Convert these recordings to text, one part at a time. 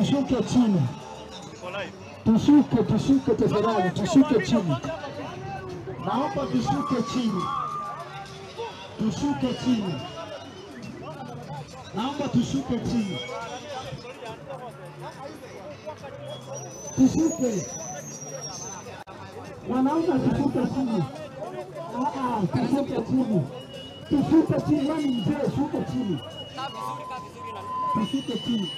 tushuke chini. Tushuke tafadhali, tushuke chini. Naomba tushuke chini. Tushuke chini. Naomba tushuke chini. Tushuke. Wanaume tushuke chini. Tushuke chini. Tushuke chini, yani mzee, shuka chini. Tushuke chini.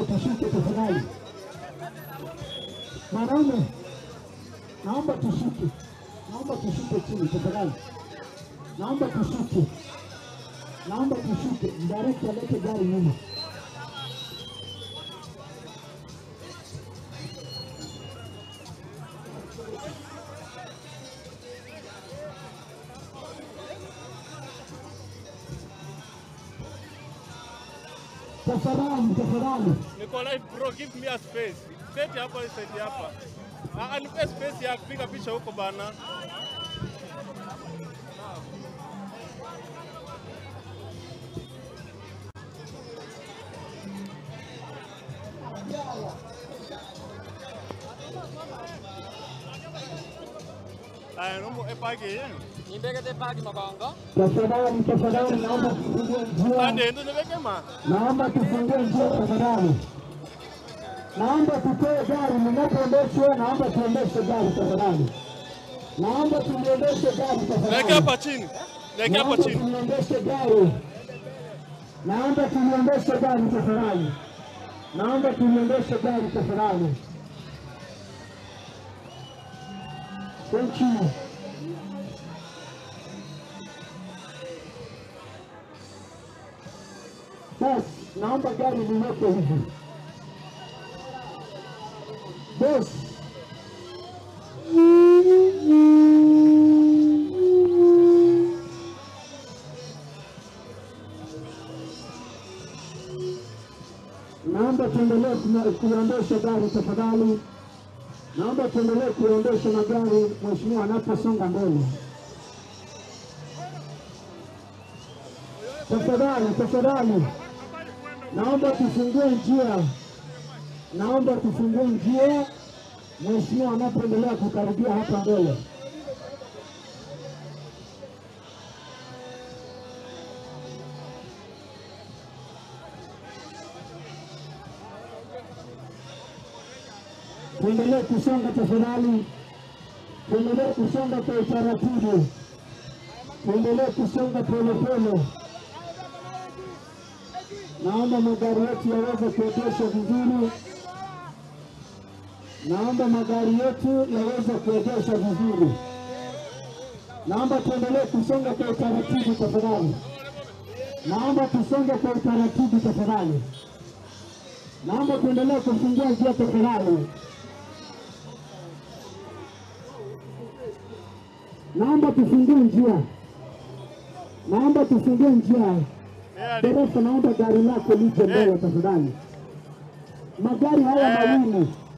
Tushuke tafadhali. Wanaume, naomba tushuke. Naomba tushuke chini tafadhali. Naomba tushuke. Naomba tushuke. Director lete gari nyuma. Tafadhali. Nikolai bro, give me a space. Seti hapa, seti hapa. Nipe space ya kupiga picha huko bana. Nombo epage. Nimbeke pagi magongo. Tafadhali naomba tufungue njia. Ndio niweke ma. Naomba tufungue njia tafadhali. Naomba tutoe gari mnapoendeshwa, naomba tuendeshe gari tafadhali. Naomba tuendeshe gari tafadhali. Leke hapa chini. Leke hapa chini. Tuendeshe gari. Naomba tuendeshe gari tafadhali. Naomba tuendeshe gari tafadhali. Thank you. Boss, naomba gari liweke hivi. Boss. Naomba tuendelee kuondosha gari tafadhali. Naomba tuendelee kuondosha magari mheshimiwa anaposonga mbele. Tafadhali. Naomba tufungue njia. Naomba tufungue njia mheshimiwa anapoendelea kukaribia hapa mbele. Tuendelee kusonga tafadhali. Tuendelee kusonga kwa utaratibu. Tuendelee kusonga polepole. Naomba magari yetu yaweze kuegeshwa vizuri. Naomba magari yetu yaweze kuegeshwa vizuri. Naomba tuendelee kusonga kwa utaratibu tafadhali. Naomba tusonge kwa utaratibu tafadhali. Naomba tuendelee kufungua njia tafadhali. Naomba tufungue njia. Naomba tufungue njia. Dereva, naomba gari lako lije mbele tafadhali. Magari haya mawili